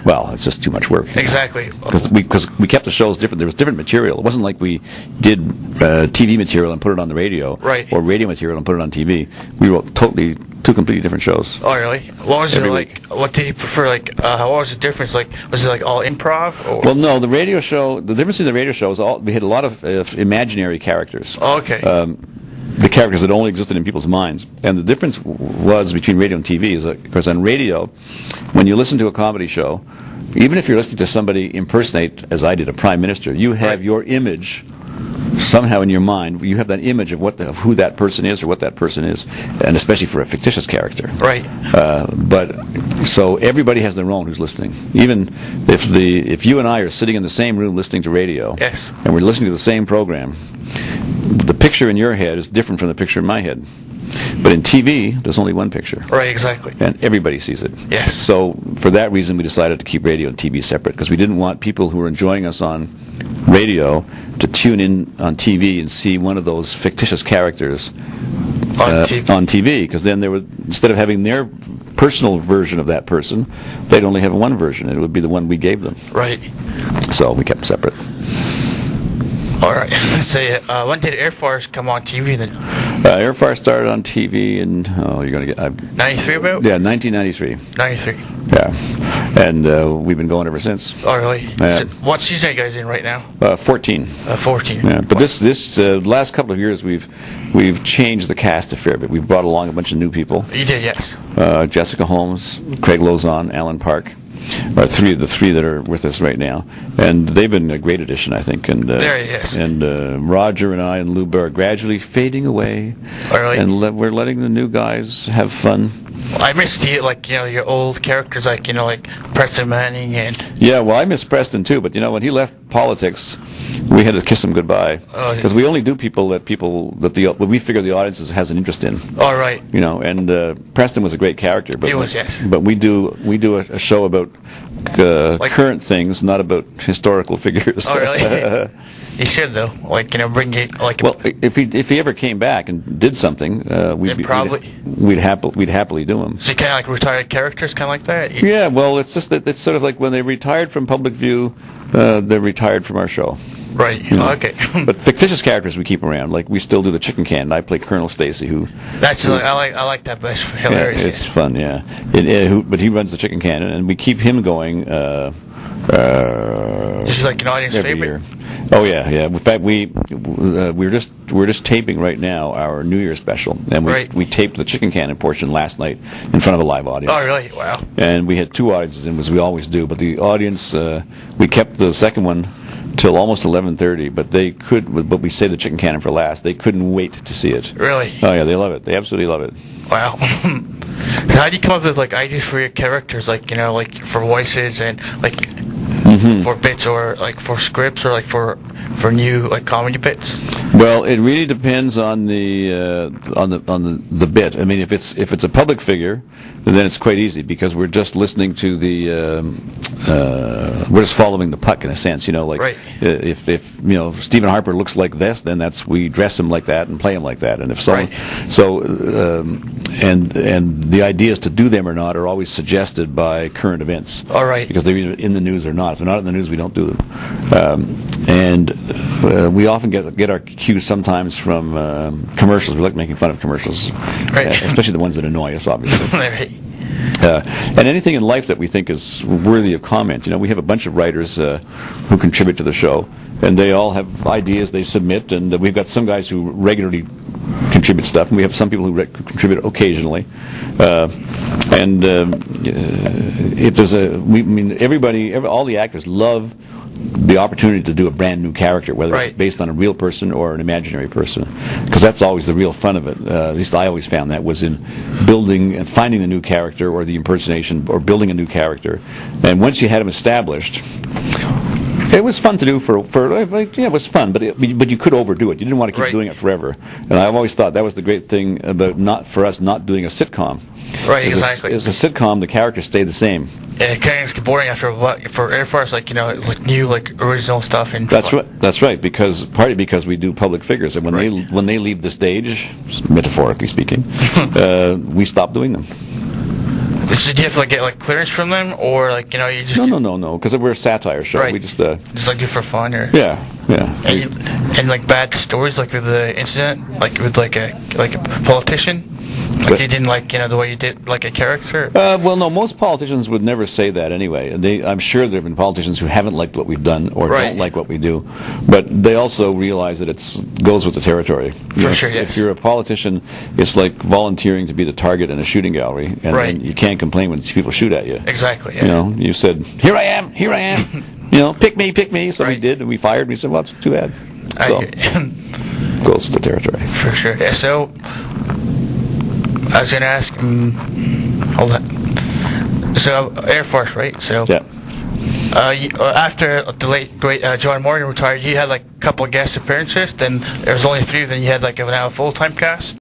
Well, it's just too much work. Exactly. Because we kept the shows different. There was different material. It wasn't like we did TV material and put it on the radio, right, or radio material and put it on TV. We wrote two completely different shows. Oh, really? What was it like? What did you prefer? Like, what was the difference? Like, was it like all improv? Or? Well, no. The radio show. The difference in the radio show is we had a lot of imaginary characters. Oh, okay. The characters that only existed in people's minds. And the difference was between radio and TV is that, because on radio, when you listen to a comedy show, even if you're listening to somebody impersonate, as I did, a prime minister, you have your image somehow in your mind. You have that image of who that person is or what that person is, and especially for a fictitious character. Right. But so everybody has their own who's listening. Even if you and I are sitting in the same room listening to radio, yes, and we're listening to the same program, the picture in your head is different from the picture in my head. But in TV, there's only one picture. Right, exactly. And everybody sees it. Yes. So for that reason, we decided to keep radio and TV separate, because we didn't want people who were enjoying us on radio to tune in on TV and see one of those fictitious characters on TV, because then they would, instead of having their personal version of that person, they'd only have one version, and it would be the one we gave them. Right. So we kept them separate. All right. Let's say, when did Air Farce come on TV then? Air Farce started on TV in, you're going to get... 93 about? Yeah, 1993. 93. Yeah. And we've been going ever since. Oh, really? What season are you guys in right now? 14. 14. Yeah, but this last couple of years, we've changed the cast a fair bit. We've brought along a bunch of new people. You did, yes. Jessica Holmes, Craig Lozon, Alan Park. The three that are with us right now, and they've been a great addition, I think. And and Roger and I and Luba are gradually fading away, and we're letting the new guys have fun. I miss your old characters, like Preston Manning and. Yeah, well, I miss Preston too, but when he left politics, we had to kiss him goodbye, because we only do people that we figure the audience has an interest in. All right. And Preston was a great character, but he was, yes. But we do a show about current things, not about historical figures. Oh, really? He should, though. Bring it Well, if he ever came back and did something, we'd happily do him. So you kind of like retired characters, kind of like that. Yeah. Well, it's just that it's sort of like when they retired from public view, they're retired from our show. Right. Okay. But fictitious characters we keep around. Like we still do the Chicken Can. I play Colonel Stacy, who. I like that. But it's hilarious. Yeah, it's fun. Yeah. But he runs the Chicken Can, and we keep him going. This is like an audience every favorite. Year. Oh yeah. In fact, we're just taping right now our New Year special, and we taped the Chicken Cannon portion last night in front of a live audience. Oh really? Wow. And we had two audiences in, as we always do. But the audience, we kept the second one till almost 11:30. But we saved the Chicken Cannon for last. They couldn't wait to see it. Really? Oh yeah, they love it. They absolutely love it. Wow. So how do you come up with ideas for your characters, for voices and for bits, or for scripts, or for new comedy bits? Well, it really depends on the bit. I mean, if it's a public figure, then it's quite easy, because we're just listening to we're just following the puck in a sense. Right. If Stephen Harper looks like this, then we dress him like that and play him like that. And if someone, and the ideas to do them or not are always suggested by current events. All right. Because they're either in the news or not. If they're not in the news, we don't do them. We often get our cues sometimes from commercials. We like making fun of commercials, especially the ones that annoy us, obviously. Right. And anything in life that we think is worthy of comment. We have a bunch of writers who contribute to the show, and they all have ideas they submit, and we've got some guys who regularly contribute stuff, and we have some people who contribute occasionally. If there's all the actors love the opportunity to do a brand new character, whether it's based on a real person or an imaginary person, because that's always the real fun of it. At least I always found that was in building and finding a new character, or the impersonation, or building a new character. And once you had them established, it was fun to do it was fun, but you could overdo it. You didn't want to keep doing it forever. And I've always thought that was the great thing about not doing a sitcom. Right, exactly. As a sitcom, the characters stay the same. Yeah, it kind of gets boring after a while. For Air Farce, with new, original stuff. And that's right. Partly because we do public figures, and when they leave the stage, metaphorically speaking, we stop doing them. So did you have to like get like clearance from them, or like you just No, because we're a satire show. Right. We just like do it for fun, or yeah. And like bad stories, like with the incident, like with like a politician. Like you didn't like the way you did like a character. Well, no, most politicians would never say that anyway. I'm sure there have been politicians who haven't liked what we've done or don't like what we do, but they also realize that it goes with the territory. For sure, yes. If you're a politician, it's like volunteering to be the target in a shooting gallery, and then you can't complain when people shoot at you. Exactly. Yeah. You said, "Here I am, here I am." Pick me. So we did, and we fired. And we said, "Well, it's too bad." So goes with the territory. For sure. Yeah. So I was going to ask. Hold on. So Air Force, right? So yeah. After the late great John Morgan retired, you had like a couple of guest appearances. Then there was only 3. Then you had like now a full-time cast.